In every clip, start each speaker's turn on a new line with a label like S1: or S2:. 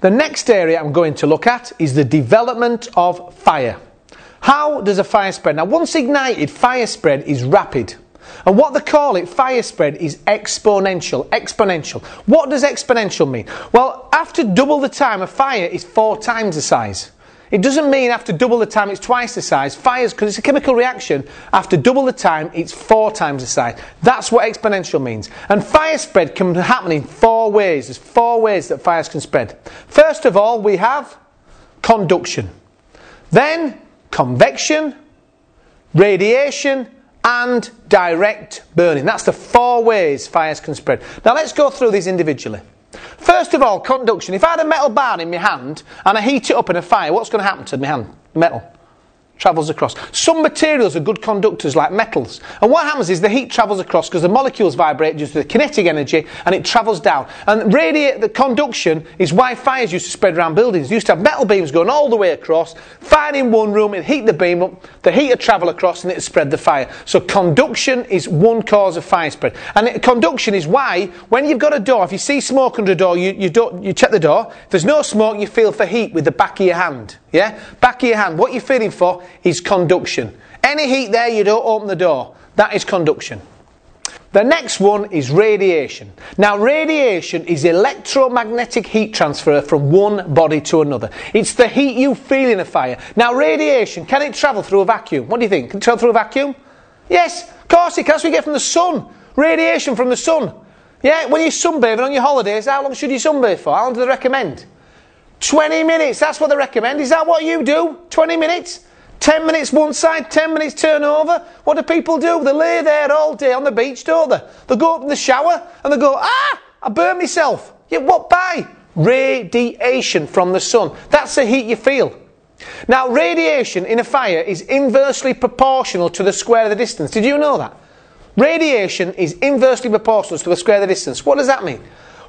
S1: The next area I'm going to look at is the development of fire. How does a fire spread? Now, once ignited, fire spread is rapid. And what they call it, fire spread, is exponential. Exponential. What does exponential mean? Well, after double the time, a fire is 4 times the size. It doesn't mean after double the time it's twice the size. Fires, because it's a chemical reaction, after double the time it's 4 times the size. That's what exponential means. And fire spread can happen in 4 ways. There's 4 ways that fires can spread. First of all, we have conduction. Then convection, radiation, and direct burning. That's the 4 ways fires can spread. Now let's go through these individually. First of all, conduction. If I had a metal bar in my hand and I heat it up in a fire, what's going to happen to my hand? Metal. Travels across. Some materials are good conductors, like metals. And what happens is the heat travels across because the molecules vibrate due to the kinetic energy, and it travels down. And the conduction is why fires used to spread around buildings. They used to have metal beams going all the way across, fire in one room, it'd heat the beam up, the heat would travel across and it'd spread the fire. So conduction is one cause of fire spread. And conduction is why, when you've got a door, if you see smoke under a door, you check the door. If there's no smoke, you feel for heat with the back of your hand. Yeah? Back of your hand. What you're feeling for is conduction. Any heat there, you don't open the door. That is conduction. The next one is radiation. Now, radiation is electromagnetic heat transfer from one body to another. It's the heat you feel in a fire. Now, radiation, can it travel through a vacuum? What do you think? Can it travel through a vacuum? Yes, of course it can. That's what we get from the sun. Radiation from the sun. Yeah, when you're sunbathing on your holidays, how long should you sunbathe for? How long do they recommend? 20 minutes, that's what they recommend. Is that what you do? 20 minutes? 10 minutes one side, 10 minutes turn over? What do people do? They lay there all day on the beach, don't they? They go up in the shower and they go, I burn myself. Yeah, what by? Radiation from the sun. That's the heat you feel. Now, radiation in a fire is inversely proportional to the square of the distance. Did you know that? Radiation is inversely proportional to the square of the distance. What does that mean?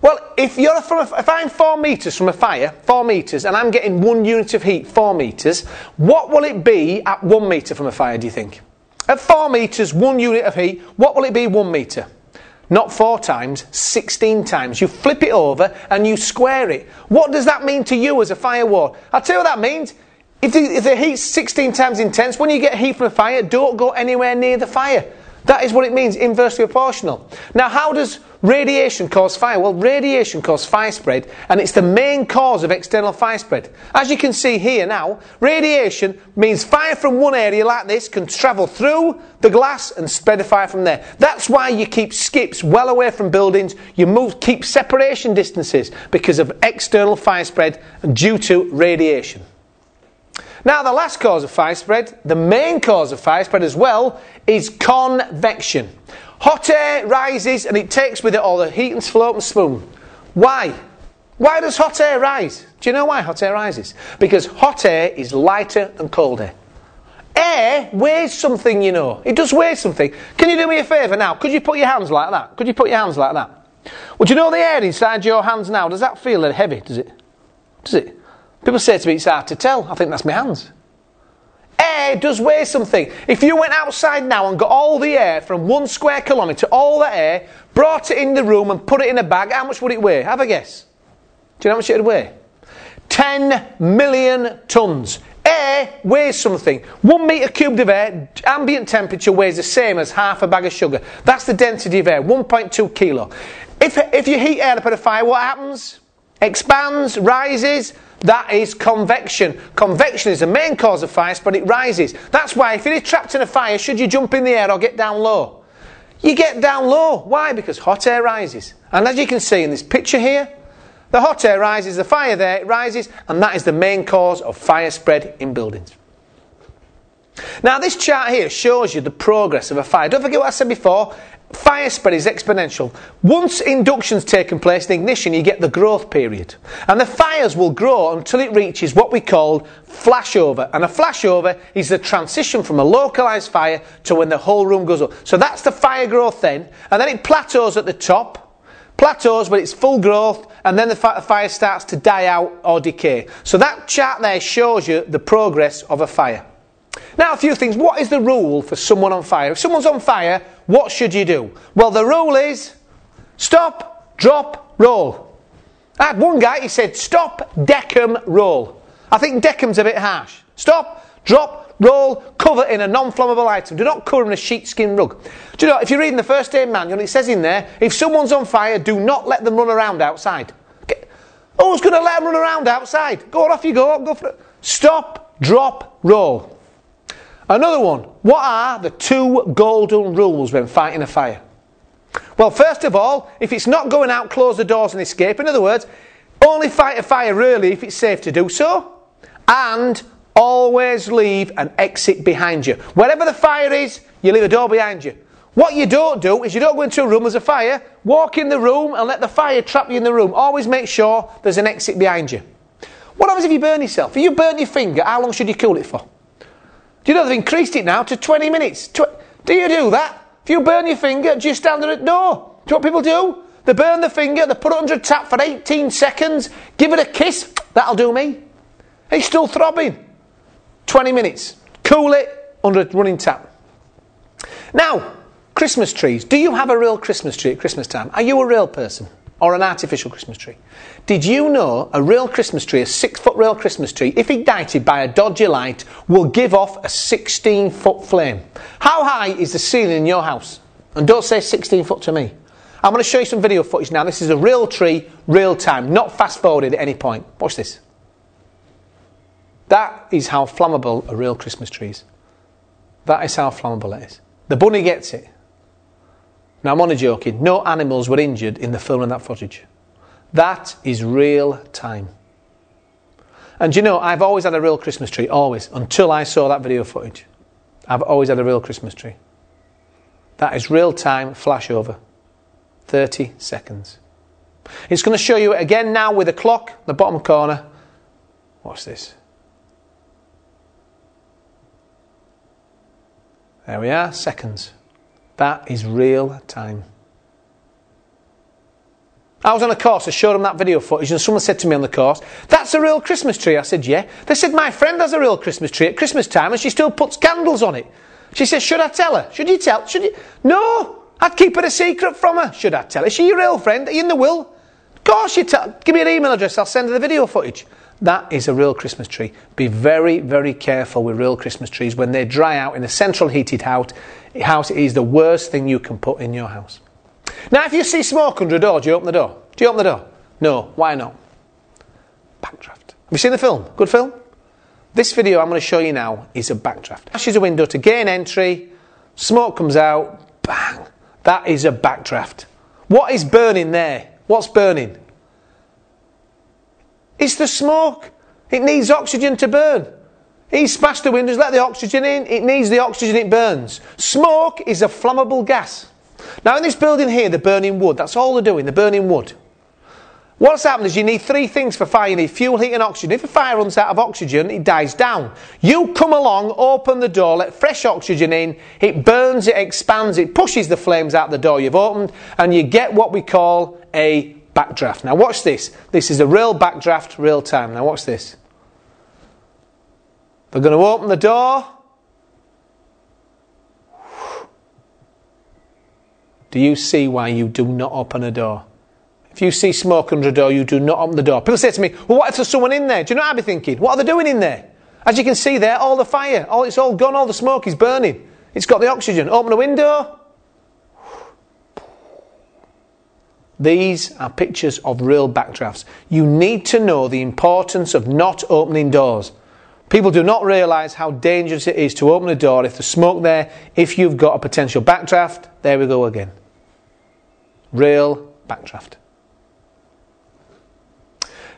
S1: Well, if I'm 4 metres from a fire, 4 metres, and I'm getting 1 unit of heat, 4 metres, what will it be at 1 metre from a fire, do you think? At 4 metres, 1 unit of heat, what will it be 1 metre? Not 4 times, 16 times. You flip it over and you square it. What does that mean to you as a fire ward? I'll tell you what that means. If the heat's 16 times intense, when you get heat from a fire, don't go anywhere near the fire. That is what it means, inversely proportional. Now, how does radiation cause fire? Well, radiation causes fire spread, and it's the main cause of external fire spread. As you can see here now, radiation means fire from one area like this can travel through the glass and spread a fire from there. That's why you keep skips well away from buildings. You keep separation distances because of external fire spread and due to radiation. Now, the last cause of fire spread, the main cause of fire spread as well, is convection. Hot air rises and it takes with it all the heat and float and spume. Why? Why does hot air rise? Do you know why hot air rises? Because hot air is lighter than cold air. Air weighs something, you know. It does weigh something. Can you do me a favour now? Could you put your hands like that? Could you put your hands like that? Well, do you know the air inside your hands now? Does that feel heavy? Does it? Does it? People say to me it's hard to tell. I think that's my hands. Air does weigh something. If you went outside now and got all the air from 1 square kilometre, all that air, brought it in the room and put it in a bag, how much would it weigh? Have a guess. Do you know how much it would weigh? 10 million tonnes. Air weighs something. 1 metre cubed of air, ambient temperature, weighs the same as half a bag of sugar. That's the density of air, 1.2 kilo. If you heat air up at a fire, what happens? Expands, rises. That is convection. Convection is the main cause of fire, but it rises. That's why if you're trapped in a fire, should you jump in the air or get down low? You get down low. Why? Because hot air rises. And as you can see in this picture here, the hot air rises, the fire there, it rises, and that is the main cause of fire spread in buildings. Now, this chart here shows you the progress of a fire. Don't forget what I said before. Fire spread is exponential. Once induction's taken place in ignition, you get the growth period. And the fires will grow until it reaches what we call flashover. And a flashover is the transition from a localised fire to when the whole room goes up. So that's the fire growth then. And then it plateaus at the top. Plateaus when it's full growth. And then the fire starts to die out or decay. So that chart there shows you the progress of a fire. Now, a few things. What is the rule for someone on fire? If someone's on fire, what should you do? Well, the rule is stop, drop, roll. I had one guy, he said, stop, deck 'em, roll. I think deck 'em's a bit harsh. Stop, drop, roll, cover in a non-flammable item. Do not cover in a sheepskin rug. Do you know, if you're reading the first aid manual, it says in there, if someone's on fire, do not let them run around outside. Okay. Who's going to let them run around outside? Go on, off you go for it. Stop, drop, roll. Another one. What are the 2 golden rules when fighting a fire? Well, first of all, if it's not going out, close the doors and escape. In other words, only fight a fire really if it's safe to do so. And always leave an exit behind you. Wherever the fire is, you leave a door behind you. What you don't do is you don't go into a room, there's a fire, walk in the room and let the fire trap you in the room. Always make sure there's an exit behind you. What happens if you burn yourself? If you burn your finger, how long should you cool it for? Do you know they've increased it now to 20 minutes? Do you do that? If you burn your finger, do you stand at the door? Do you know what people do? They burn the finger, they put it under a tap for 18 seconds, give it a kiss, that'll do me. It's still throbbing. 20 minutes. Cool it under a running tap. Now, Christmas trees. Do you have a real Christmas tree at Christmas time? Are you a real person? Or an artificial Christmas tree? Did you know a real Christmas tree, a 6-foot real Christmas tree, if ignited by a dodgy light, will give off a 16-foot flame? How high is the ceiling in your house? And don't say 16 foot to me. I'm going to show you some video footage now. This is a real tree, real time, not fast forwarded at any point. Watch this. That is how flammable a real Christmas tree is. That is how flammable it is. The bunny gets it. Now, I'm only joking. No animals were injured in the filming of that footage. That is real time. And you know, I've always had a real Christmas tree, always, until I saw that video footage. I've always had a real Christmas tree. That is real time flash over. 30 seconds. It's going to show you it again now with a clock, the bottom corner. Watch this. There we are, seconds. That is real time. I was on a course, I showed them that video footage and someone said to me on the course, that's a real Christmas tree. I said, yeah. They said, my friend has a real Christmas tree at Christmas time and she still puts candles on it. She said, should I tell her? Should you tell? Should you? No, I'd keep it a secret from her. Should I tell her? Is she your real friend? Are you in the will? Of course you tell. Give me an email address, I'll send her the video footage. That is a real Christmas tree. Be very, very careful with real Christmas trees. When they dry out in a central heated house, it is the worst thing you can put in your house. Now, if you see smoke under a door, do you open the door? Do you open the door? No. Why not? Backdraft. Have you seen the film? Good film? This video I'm going to show you now is a backdraft. Smashes a window to gain entry, smoke comes out, bang. That is a backdraft. What is burning there? What's burning? It's the smoke. It needs oxygen to burn. He smashed the windows, let the oxygen in. It needs the oxygen, it burns. Smoke is a flammable gas. Now in this building here, they're burning wood. That's all they're doing, they're burning wood. What's happened is you need 3 things for fire. You need fuel, heat and oxygen. If a fire runs out of oxygen, it dies down. You come along, open the door, let fresh oxygen in. It burns, it expands, it pushes the flames out the door you've opened, and you get what we call a backdraft. Now watch this. This is a real backdraft, real time. Now watch this. They're going to open the door. Do you see why you do not open a door? If you see smoke under a door, you do not open the door. People say to me, well, what if there's someone in there? Do you know what I'd be thinking? What are they doing in there? As you can see there, all the fire, it's all gone, all the smoke is burning. It's got the oxygen. Open the window. These are pictures of real backdrafts. You need to know the importance of not opening doors. People do not realise how dangerous it is to open a door if there's smoke there. If you've got a potential backdraft, there we go again. Real backdraft.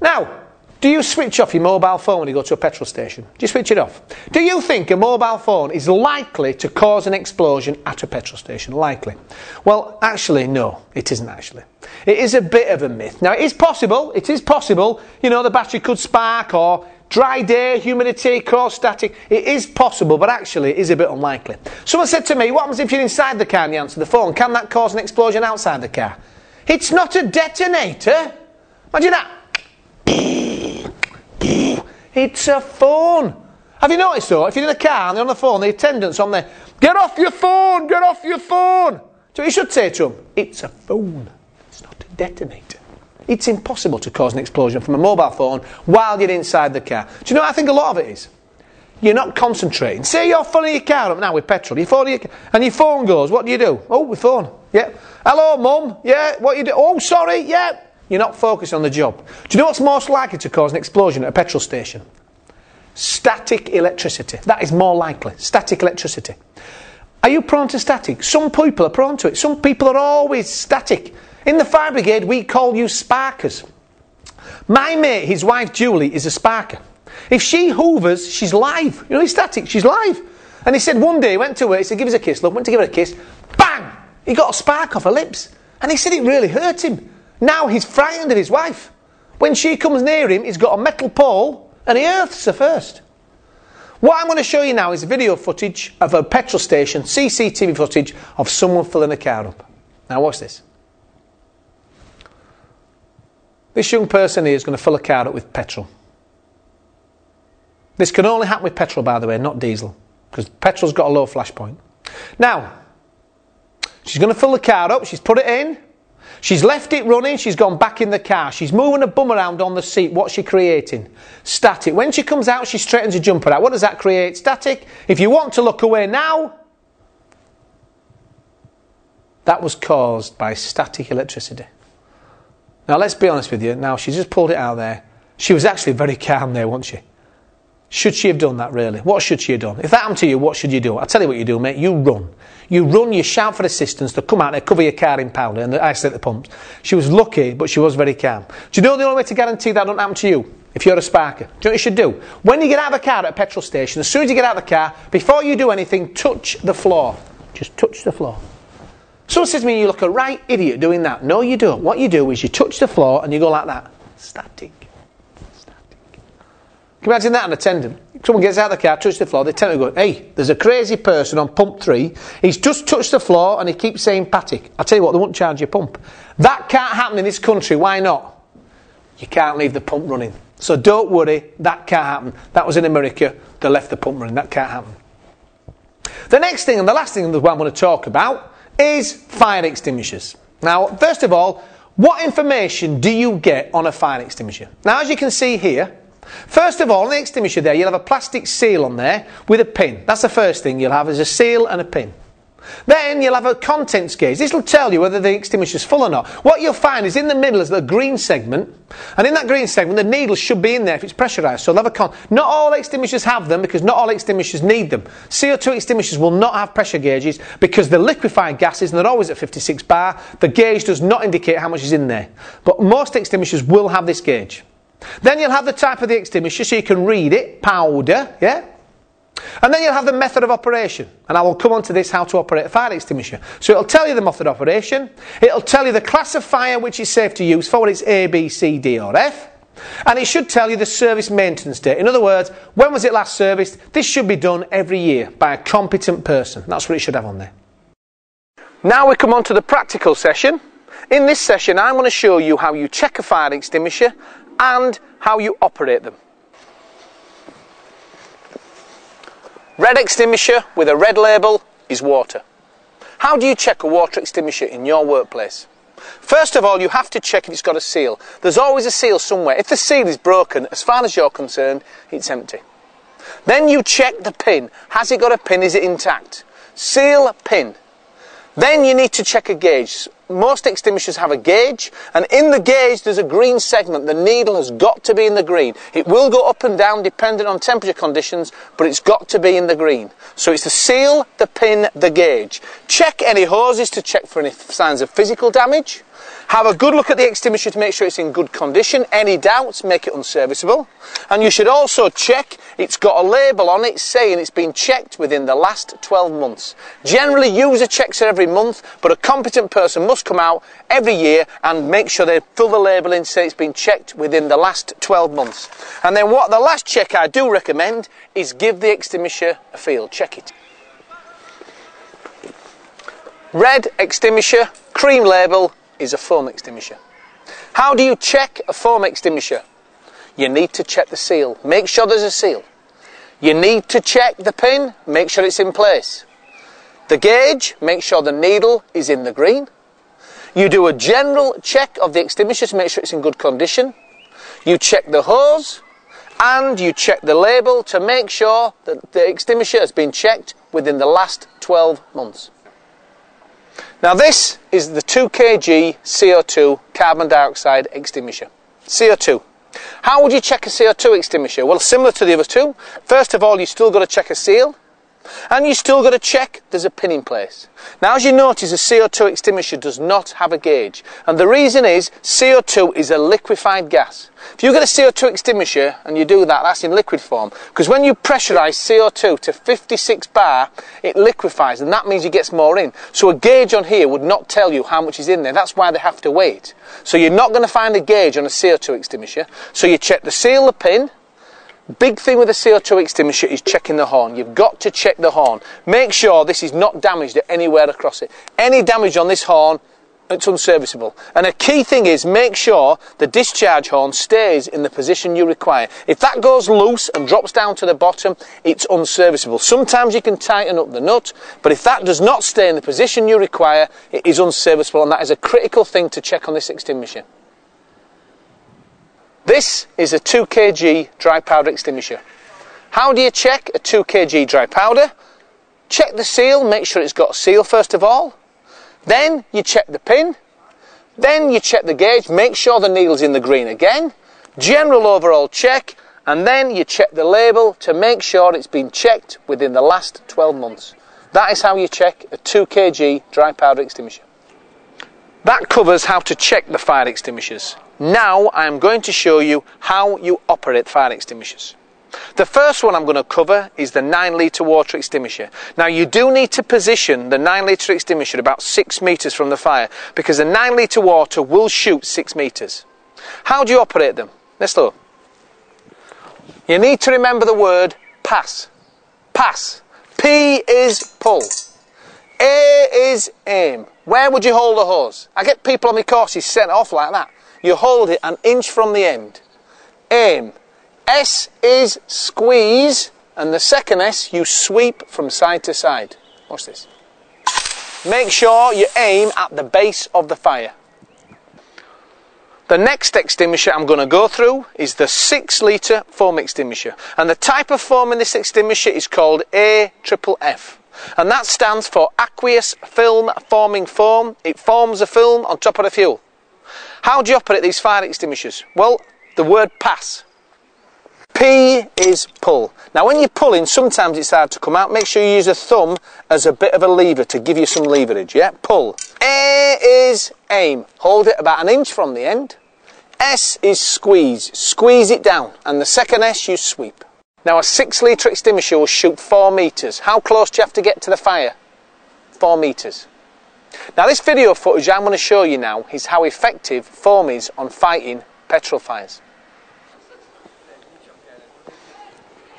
S1: Now, do you switch off your mobile phone when you go to a petrol station? Do you switch it off? Do you think a mobile phone is likely to cause an explosion at a petrol station? Likely. Well, actually, no, it isn't actually. It is a bit of a myth. Now, it is possible, you know, the battery could spark or dry day, humidity, cause static. It is possible, but actually it is a bit unlikely. Someone said to me, what happens if you're inside the car and you answer the phone? Can that cause an explosion outside the car? It's not a detonator. Imagine that. It's a phone. Have you noticed though, if you're in a car and they're on the phone, the attendant's on there, get off your phone, get off your phone. So you should say to them, it's a phone, it's not a detonator. It's impossible to cause an explosion from a mobile phone while you're inside the car. Do you know what I think a lot of it is? You're not concentrating. Say you're filling your car up now with petrol, and your phone goes, what do? Oh, my phone. Yeah. Hello, Mum. Yeah, what you do? Oh, sorry. Yeah. You're not focused on the job. Do you know what's most likely to cause an explosion at a petrol station? Static electricity. That is more likely. Static electricity. Are you prone to static? Some people are prone to it. Some people are always static. In the fire brigade, we call you sparkers. My mate, his wife Julie, is a sparker. If she hoovers, she's live. You know, he's static, she's live. And he said one day, he went to her, he said, give us a kiss, love. Went to give her a kiss. Bang! He got a spark off her lips. And he said it really hurt him. Now he's frightened of his wife. When she comes near him, he's got a metal pole and he earths her first. What I'm going to show you now is video footage of a petrol station, CCTV footage of someone filling a car up. Now watch this. This young person here is going to fill a car up with petrol. This can only happen with petrol, by the way, not diesel, because petrol's got a low flash point. Now, she's going to fill the car up, she's put it in, she's left it running, she's gone back in the car, she's moving her bum around on the seat. What's she creating? Static. When she comes out, she straightens her jumper out. What does that create? Static. If you want to look away now, that was caused by static electricity. Now, let's be honest with you. Now, she just pulled it out there. She was actually very calm there, wasn't she? Should she have done that, really? What should she have done? If that happened to you, what should you do? I'll tell you what you do, mate. You run. You run, you shout for assistance to come out there, cover your car in powder and isolate the pumps. She was lucky, but she was very calm. Do you know the only way to guarantee that doesn't happen to you? If you're a sparker. Do you know what you should do? When you get out of the car at a petrol station, as soon as you get out of the car, before you do anything, touch the floor. Just touch the floor. Someone says to me, you look a right idiot doing that. No, you don't. What you do is you touch the floor and you go like that. Static. Can you imagine that, an attendant? Someone gets out of the car, touches the floor, they tend to go, hey, there's a crazy person on pump 3, he's just touched the floor and he keeps saying patic. I'll tell you what, they won't charge your pump. That can't happen in this country, why not? You can't leave the pump running. So don't worry, that can't happen. That was in America, they left the pump running, that can't happen. The next thing and the last thing that I want to talk about is fire extinguishers. Now, first of all, what information do you get on a fire extinguisher? Now, as you can see here, first of all, on the extinguisher there, you'll have a plastic seal on there with a pin. That's the first thing you'll have, is a seal and a pin. Then you'll have a contents gauge. This will tell you whether the extinguisher's full or not. What you'll find is in the middle is the green segment, and in that green segment the needle should be in there if it's pressurised. So they'll have not all extinguishers have them, because not all extinguishers need them. CO2 extinguishers will not have pressure gauges because they're liquefied gases and they're always at 56 bar. The gauge does not indicate how much is in there. But most extinguishers will have this gauge. Then you'll have the type of the extinguisher so you can read it, powder, yeah? And then you'll have the method of operation, and I will come on to this, how to operate a fire extinguisher. So it'll tell you the method of operation, it'll tell you the class of fire which is safe to use for, whether it's A, B, C, D or F, and it should tell you the service maintenance date. In other words, when was it last serviced? This should be done every year by a competent person. That's what it should have on there. Now we come on to the practical session. In this session I'm going to show you how you check a fire extinguisher and how you operate them. Red extinguisher with a red label is water. How do you check a water extinguisher in your workplace? First of all, you have to check if it's got a seal. There's always a seal somewhere. If the seal is broken, as far as you're concerned, it's empty. Then you check the pin. Has it got a pin? Is it intact? Seal, pin. Then you need to check a gauge. Most extinguishers have a gauge, and in the gauge there's a green segment. The needle has got to be in the green. It will go up and down depending on temperature conditions, but it's got to be in the green. So it's the seal, the pin, the gauge. Check any hoses to check for any signs of physical damage. Have a good look at the extinguisher to make sure it's in good condition. Any doubts, make it unserviceable. And you should also check it's got a label on it saying it's been checked within the last 12 months. Generally, user checks it every month, but a competent person must come out every year and make sure they fill the label in, say it's been checked within the last 12 months. And then the last check I do recommend is give the extinguisher a feel. Check it. Red extinguisher, cream label, is a foam extinguisher. How do you check a foam extinguisher? You need to check the seal. Make sure there's a seal. You need to check the pin. Make sure it's in place. The gauge. Make sure the needle is in the green. You do a general check of the extinguisher to make sure it's in good condition. You check the hose, and you check the label to make sure that the extinguisher has been checked within the last 12 months. Now this is the 2 kg CO2 carbon dioxide extinguisher. CO2. How would you check a CO2 extinguisher? Well, similar to the other two. First of all, you still got to check a seal. And you still got to check there's a pin in place. Now, as you notice, a CO2 extinguisher does not have a gauge. And the reason is CO2 is a liquefied gas. If you get a CO2 extinguisher and you do that, that's in liquid form. Because when you pressurise CO2 to 56 bar, it liquefies, and that means it gets more in. So a gauge on here would not tell you how much is in there. That's why they have to wait. So you're not going to find a gauge on a CO2 extinguisher. So you check the seal, the pin. Big thing with a CO2 extinguisher is checking the horn. You've got to check the horn. Make sure this is not damaged anywhere across it. Any damage on this horn, it's unserviceable. And a key thing is make sure the discharge horn stays in the position you require. If that goes loose and drops down to the bottom, it's unserviceable. Sometimes you can tighten up the nut, but if that does not stay in the position you require, it is unserviceable, and that is a critical thing to check on this extinguisher. This is a 2 kg dry powder extinguisher. How do you check a 2 kg dry powder? Check the seal, make sure it's got a seal first of all. Then you check the pin. Then you check the gauge, make sure the needle's in the green again. General overall check, and then you check the label to make sure it's been checked within the last 12 months. That is how you check a 2 kg dry powder extinguisher. That covers how to check the fire extinguishers. Now I am going to show you how you operate fire extinguishers. The first one I'm going to cover is the 9 litre water extinguisher. Now you do need to position the 9 litre extinguisher about 6 metres from the fire, because the 9 litre water will shoot 6 metres. How do you operate them? Let's look. You need to remember the word pass. Pass. P is pull. A is aim. Where would you hold the hose? I get people on my courses sent off like that. You hold it an inch from the end. Aim. S is squeeze, and the second S you sweep from side to side. Watch this. Make sure you aim at the base of the fire. The next extinguisher I'm going to go through is the 6 litre foam extinguisher. And the type of foam in this extinguisher is called AFFF. And that stands for aqueous film forming foam. It forms a film on top of the fuel. How do you operate these fire extinguishers? Well, the word pass. P is pull. Now when you're pulling, sometimes it's hard to come out. Make sure you use a thumb as a bit of a lever to give you some leverage, yeah? Pull. A is aim. Hold it about an inch from the end. S is squeeze. Squeeze it down. And the second S you sweep. Now a 6 litre extinguisher will shoot 4 metres. How close do you have to get to the fire? 4 metres. Now this video footage I'm going to show you now is how effective foam is on fighting petrol fires.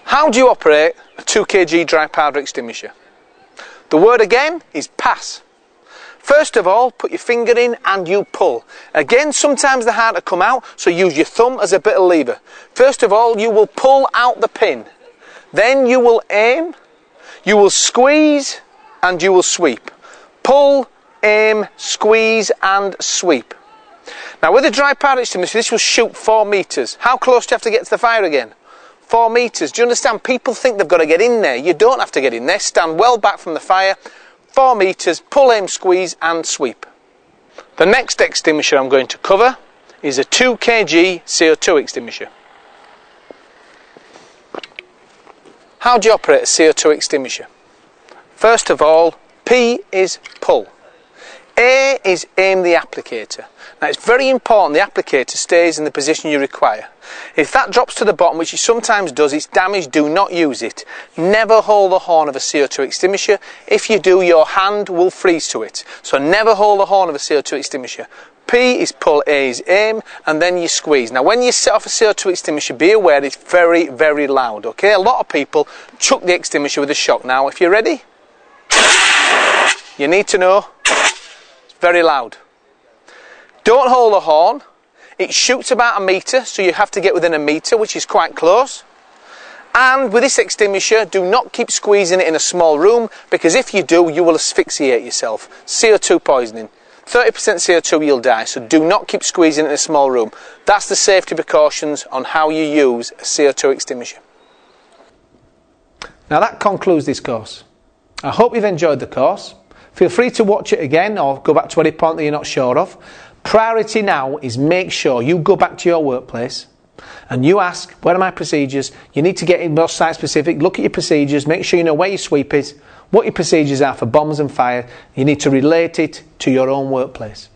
S1: How do you operate a 2 kg dry powder extinguisher? The word again is pass. First of all, put your finger in and you pull. Again, sometimes they're hard to come out, so use your thumb as a bit of lever. First of all, you will pull out the pin. Then you will aim, you will squeeze, and you will sweep. Pull, aim, squeeze, and sweep. Now with a dry powder extinguisher, this will shoot 4 metres. How close do you have to get to the fire again? 4 metres. Do you understand? People think they've got to get in there. You don't have to get in there. Stand well back from the fire. 4 metres, pull, aim, squeeze, and sweep. The next extinguisher I'm going to cover is a 2 kg CO2 extinguisher. How do you operate a CO2 extinguisher? First of all, P is pull. A is aim the applicator. Now it's very important the applicator stays in the position you require. If that drops to the bottom, which it sometimes does, it's damaged, do not use it. Never hold the horn of a CO2 extinguisher. If you do, your hand will freeze to it. So never hold the horn of a CO2 extinguisher. P is pull, A is aim, and then you squeeze. Now when you set off a CO2 extinguisher, be aware it's very, very loud, okay? A lot of people chuck the extinguisher with a shock. Now if you're ready, you need to know it's very loud. Don't hold the horn. It shoots about 1 metre, so you have to get within 1 metre, which is quite close. And with this extinguisher, do not keep squeezing it in a small room, because if you do, you will asphyxiate yourself. CO2 poisoning. 30% CO2 you'll die, so do not keep squeezing in a small room. That's the safety precautions on how you use a CO2 extinguisher. Now that concludes this course. I hope you've enjoyed the course. Feel free to watch it again or go back to any point that you're not sure of. Priority now is make sure you go back to your workplace and you ask, what are my procedures? You need to get more site specific, look at your procedures, make sure you know where your sweep is, what your procedures are for bombs and fire. You need to relate it to your own workplace.